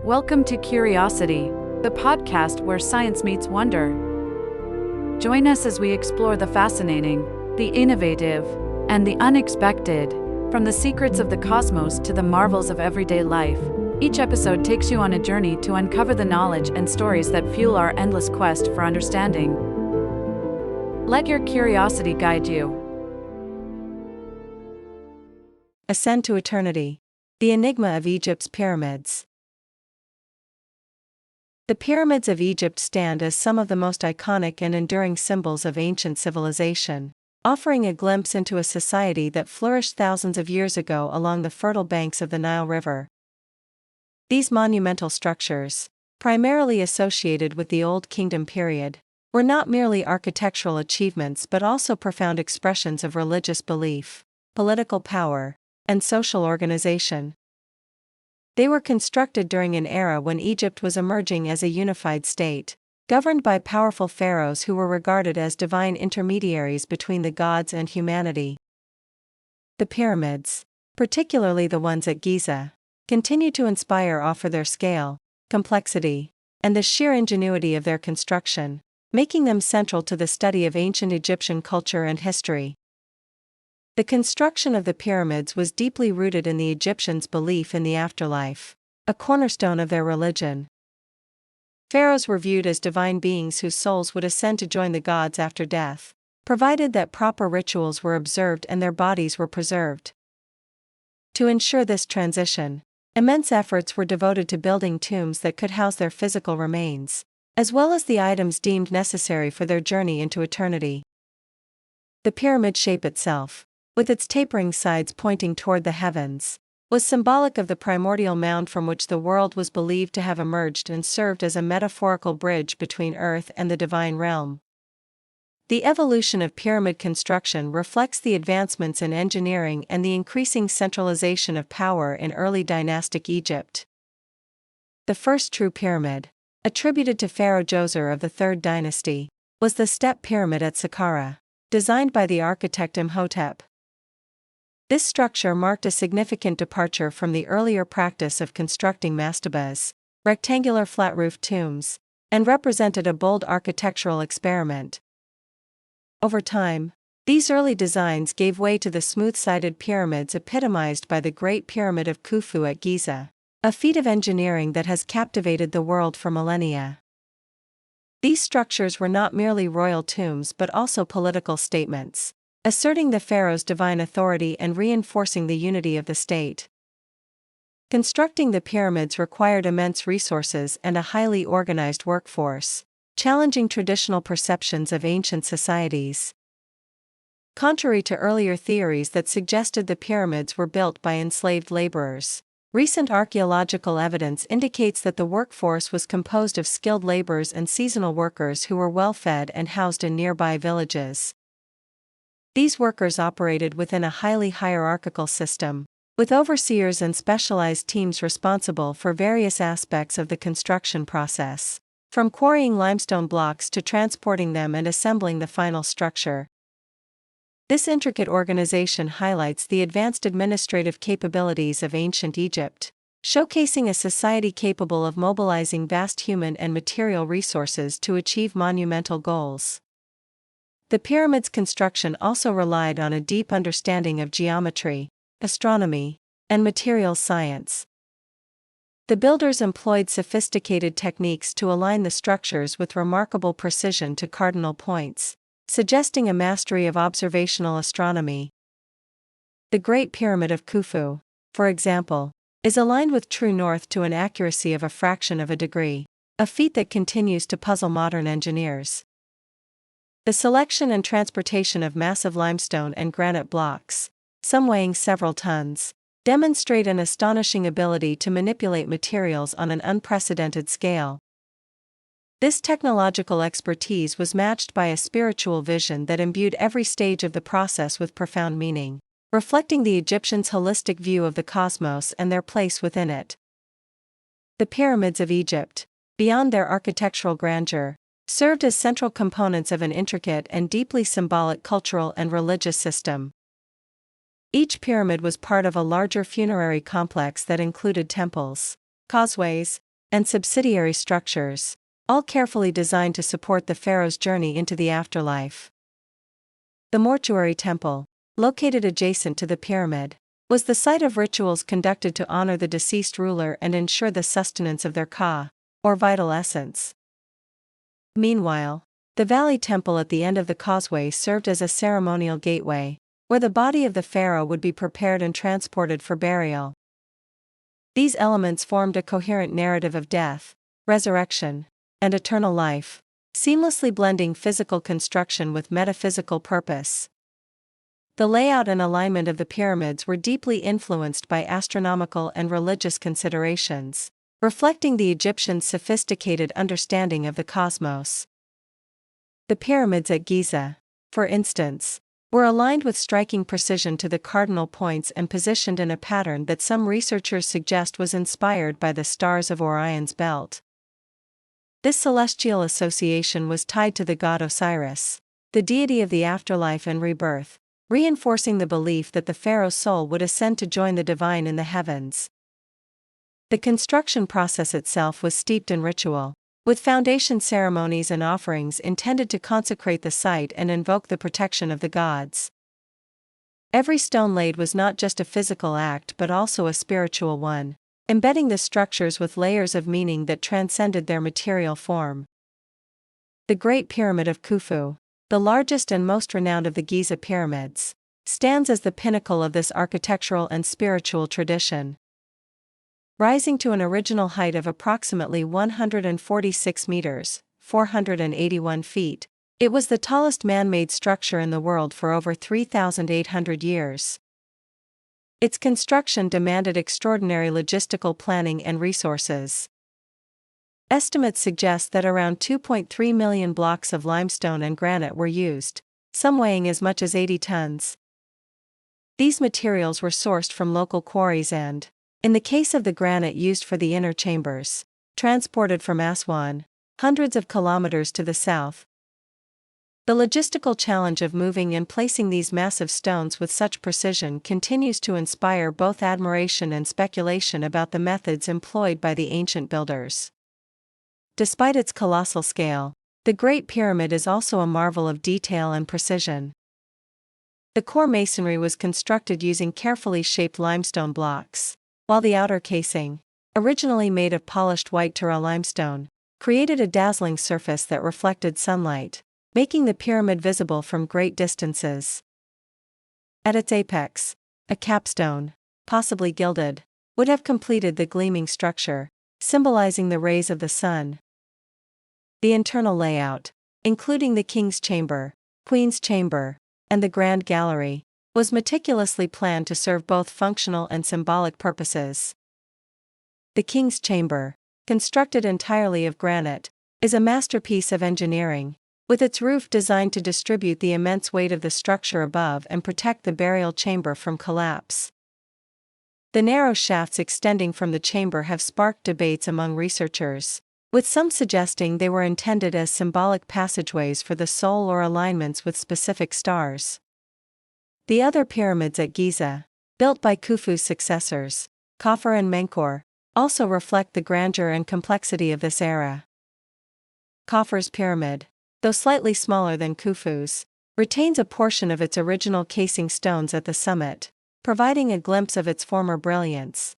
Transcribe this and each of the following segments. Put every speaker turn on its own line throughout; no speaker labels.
Welcome to Curiosity, the podcast where science meets wonder. Join us as we explore the fascinating, the innovative, and the unexpected, from the secrets of the cosmos to the marvels of everyday life. Each episode takes you on a journey to uncover the knowledge and stories that fuel our endless quest for understanding. Let your curiosity guide you.
Ascend to Eternity. The Enigma of Egypt's Pyramids. The pyramids of Egypt stand as some of the most iconic and enduring symbols of ancient civilization, offering a glimpse into a society that flourished thousands of years ago along the fertile banks of the Nile River. These monumental structures, primarily associated with the Old Kingdom period, were not merely architectural achievements but also profound expressions of religious belief, political power, and social organization. They were constructed during an era when Egypt was emerging as a unified state, governed by powerful pharaohs who were regarded as divine intermediaries between the gods and humanity. The pyramids, particularly the ones at Giza, continue to inspire awe for their scale, complexity, and the sheer ingenuity of their construction, making them central to the study of ancient Egyptian culture and history. The construction of the pyramids was deeply rooted in the Egyptians' belief in the afterlife, a cornerstone of their religion. Pharaohs were viewed as divine beings whose souls would ascend to join the gods after death, provided that proper rituals were observed and their bodies were preserved. To ensure this transition, immense efforts were devoted to building tombs that could house their physical remains, as well as the items deemed necessary for their journey into eternity. The pyramid shape itself, with its tapering sides pointing toward the heavens, was symbolic of the primordial mound from which the world was believed to have emerged and served as a metaphorical bridge between Earth and the divine realm. The evolution of pyramid construction reflects the advancements in engineering and the increasing centralization of power in early dynastic Egypt. The first true pyramid, attributed to Pharaoh Djoser of the Third Dynasty, was the Step Pyramid at Saqqara, designed by the architect Imhotep. This structure marked a significant departure from the earlier practice of constructing mastabas, rectangular flat-roofed tombs, and represented a bold architectural experiment. Over time, these early designs gave way to the smooth-sided pyramids epitomized by the Great Pyramid of Khufu at Giza, a feat of engineering that has captivated the world for millennia. These structures were not merely royal tombs but also political statements, asserting the pharaoh's divine authority and reinforcing the unity of the state. Constructing the pyramids required immense resources and a highly organized workforce, challenging traditional perceptions of ancient societies. Contrary to earlier theories that suggested the pyramids were built by enslaved laborers, recent archaeological evidence indicates that the workforce was composed of skilled laborers and seasonal workers who were well-fed and housed in nearby villages. These workers operated within a highly hierarchical system, with overseers and specialized teams responsible for various aspects of the construction process, from quarrying limestone blocks to transporting them and assembling the final structure. This intricate organization highlights the advanced administrative capabilities of ancient Egypt, showcasing a society capable of mobilizing vast human and material resources to achieve monumental goals. The pyramid's construction also relied on a deep understanding of geometry, astronomy, and materials science. The builders employed sophisticated techniques to align the structures with remarkable precision to cardinal points, suggesting a mastery of observational astronomy. The Great Pyramid of Khufu, for example, is aligned with true north to an accuracy of a fraction of a degree, a feat that continues to puzzle modern engineers. The selection and transportation of massive limestone and granite blocks, some weighing several tons, demonstrate an astonishing ability to manipulate materials on an unprecedented scale. This technological expertise was matched by a spiritual vision that imbued every stage of the process with profound meaning, reflecting the Egyptians' holistic view of the cosmos and their place within it. The pyramids of Egypt, beyond their architectural grandeur, served as central components of an intricate and deeply symbolic cultural and religious system. Each pyramid was part of a larger funerary complex that included temples, causeways, and subsidiary structures, all carefully designed to support the pharaoh's journey into the afterlife. The mortuary temple, located adjacent to the pyramid, was the site of rituals conducted to honor the deceased ruler and ensure the sustenance of their ka, or vital essence. Meanwhile, the valley temple at the end of the causeway served as a ceremonial gateway, where the body of the pharaoh would be prepared and transported for burial. These elements formed a coherent narrative of death, resurrection, and eternal life, seamlessly blending physical construction with metaphysical purpose. The layout and alignment of the pyramids were deeply influenced by astronomical and religious considerations, reflecting the Egyptians' sophisticated understanding of the cosmos. The pyramids at Giza, for instance, were aligned with striking precision to the cardinal points and positioned in a pattern that some researchers suggest was inspired by the stars of Orion's belt. This celestial association was tied to the god Osiris, the deity of the afterlife and rebirth, reinforcing the belief that the pharaoh's soul would ascend to join the divine in the heavens. The construction process itself was steeped in ritual, with foundation ceremonies and offerings intended to consecrate the site and invoke the protection of the gods. Every stone laid was not just a physical act but also a spiritual one, embedding the structures with layers of meaning that transcended their material form. The Great Pyramid of Khufu, the largest and most renowned of the Giza pyramids, stands as the pinnacle of this architectural and spiritual tradition. Rising to an original height of approximately 146 meters, 481 feet, it was the tallest man-made structure in the world for over 3,800 years. Its construction demanded extraordinary logistical planning and resources. Estimates suggest that around 2.3 million blocks of limestone and granite were used, some weighing as much as 80 tons. These materials were sourced from local quarries and, in the case of the granite used for the inner chambers, transported from Aswan, hundreds of kilometers to the south. The logistical challenge of moving and placing these massive stones with such precision continues to inspire both admiration and speculation about the methods employed by the ancient builders. Despite its colossal scale, the Great Pyramid is also a marvel of detail and precision. The core masonry was constructed using carefully shaped limestone blocks, while the outer casing, originally made of polished white Tura limestone, created a dazzling surface that reflected sunlight, making the pyramid visible from great distances. At its apex, a capstone, possibly gilded, would have completed the gleaming structure, symbolizing the rays of the sun. The internal layout, including the king's chamber, queen's chamber, and the grand gallery, was meticulously planned to serve both functional and symbolic purposes. The king's chamber, constructed entirely of granite, is a masterpiece of engineering, with its roof designed to distribute the immense weight of the structure above and protect the burial chamber from collapse. The narrow shafts extending from the chamber have sparked debates among researchers, with some suggesting they were intended as symbolic passageways for the soul or alignments with specific stars. The other pyramids at Giza, built by Khufu's successors, Khafre and Menkaure, also reflect the grandeur and complexity of this era. Khafre's pyramid, though slightly smaller than Khufu's, retains a portion of its original casing stones at the summit, providing a glimpse of its former brilliance.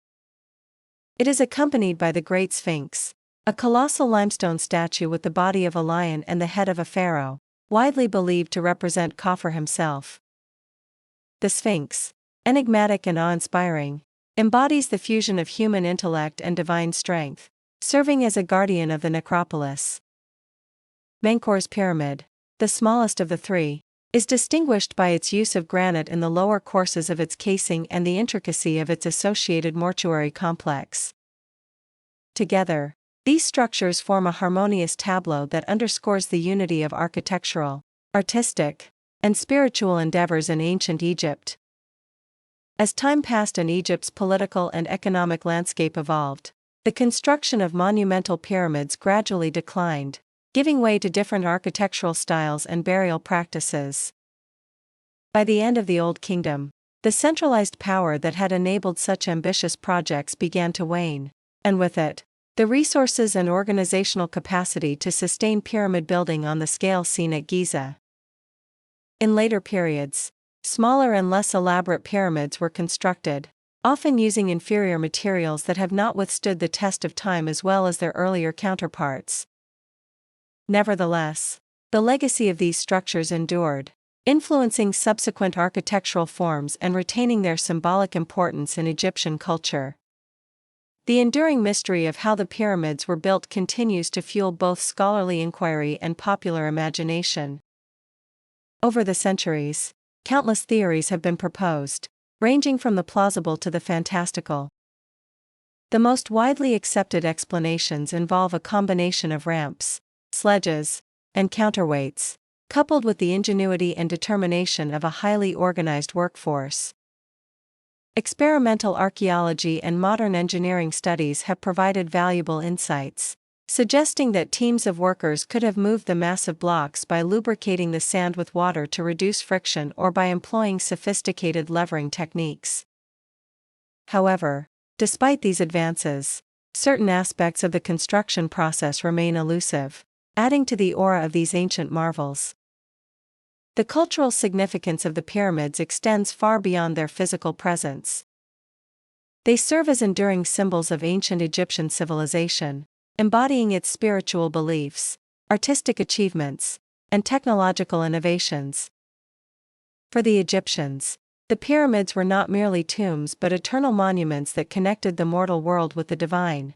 It is accompanied by the Great Sphinx, a colossal limestone statue with the body of a lion and the head of a pharaoh, widely believed to represent Khafre himself. The Sphinx, enigmatic and awe-inspiring, embodies the fusion of human intellect and divine strength, serving as a guardian of the necropolis. Menkaure's pyramid, the smallest of the three, is distinguished by its use of granite in the lower courses of its casing and the intricacy of its associated mortuary complex. Together, these structures form a harmonious tableau that underscores the unity of architectural, artistic, and spiritual endeavors in ancient Egypt. As time passed and Egypt's political and economic landscape evolved, the construction of monumental pyramids gradually declined, giving way to different architectural styles and burial practices. By the end of the Old Kingdom, the centralized power that had enabled such ambitious projects began to wane, and with it, the resources and organizational capacity to sustain pyramid building on the scale seen at Giza. In later periods, smaller and less elaborate pyramids were constructed, often using inferior materials that have not withstood the test of time as well as their earlier counterparts. Nevertheless, the legacy of these structures endured, influencing subsequent architectural forms and retaining their symbolic importance in Egyptian culture. The enduring mystery of how the pyramids were built continues to fuel both scholarly inquiry and popular imagination. Over the centuries, countless theories have been proposed, ranging from the plausible to the fantastical. The most widely accepted explanations involve a combination of ramps, sledges, and counterweights, coupled with the ingenuity and determination of a highly organized workforce. Experimental archaeology and modern engineering studies have provided valuable insights, suggesting that teams of workers could have moved the massive blocks by lubricating the sand with water to reduce friction or by employing sophisticated levering techniques. However, despite these advances, certain aspects of the construction process remain elusive, adding to the aura of these ancient marvels. The cultural significance of the pyramids extends far beyond their physical presence. They serve as enduring symbols of ancient Egyptian civilization, embodying its spiritual beliefs, artistic achievements, and technological innovations. For the Egyptians, the pyramids were not merely tombs but eternal monuments that connected the mortal world with the divine.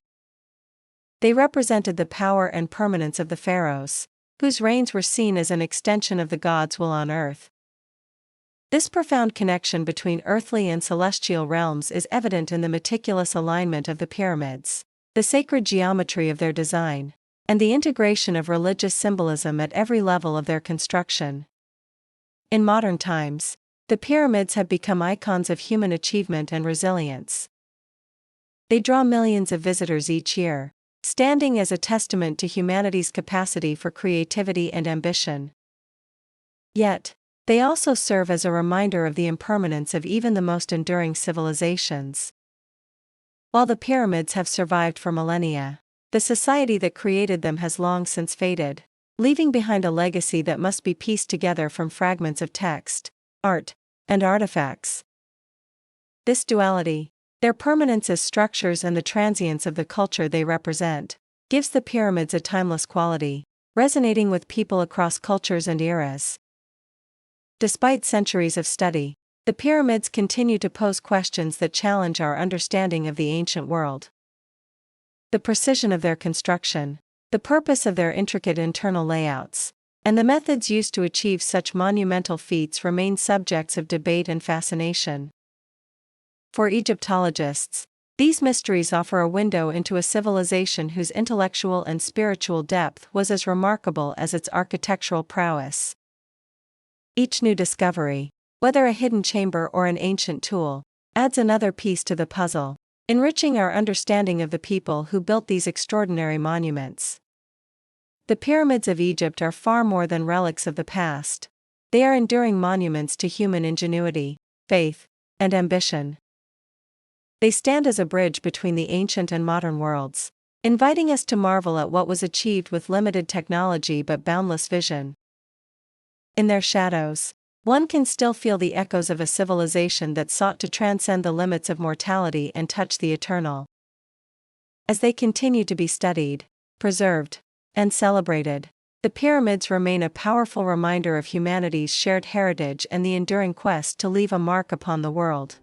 They represented the power and permanence of the pharaohs, whose reigns were seen as an extension of the gods' will on earth. This profound connection between earthly and celestial realms is evident in the meticulous alignment of the pyramids, the sacred geometry of their design, and the integration of religious symbolism at every level of their construction. In modern times, the pyramids have become icons of human achievement and resilience. They draw millions of visitors each year, standing as a testament to humanity's capacity for creativity and ambition. Yet, they also serve as a reminder of the impermanence of even the most enduring civilizations. While the pyramids have survived for millennia, the society that created them has long since faded, leaving behind a legacy that must be pieced together from fragments of text, art, and artifacts. This duality, their permanence as structures and the transience of the culture they represent, gives the pyramids a timeless quality, resonating with people across cultures and eras. Despite centuries of study, the pyramids continue to pose questions that challenge our understanding of the ancient world. The precision of their construction, the purpose of their intricate internal layouts, and the methods used to achieve such monumental feats remain subjects of debate and fascination. For Egyptologists, these mysteries offer a window into a civilization whose intellectual and spiritual depth was as remarkable as its architectural prowess. Each new discovery, whether a hidden chamber or an ancient tool, adds another piece to the puzzle, enriching our understanding of the people who built these extraordinary monuments. The pyramids of Egypt are far more than relics of the past. They are enduring monuments to human ingenuity, faith, and ambition. They stand as a bridge between the ancient and modern worlds, inviting us to marvel at what was achieved with limited technology but boundless vision. In their shadows, one can still feel the echoes of a civilization that sought to transcend the limits of mortality and touch the eternal. As they continue to be studied, preserved, and celebrated, the pyramids remain a powerful reminder of humanity's shared heritage and the enduring quest to leave a mark upon the world.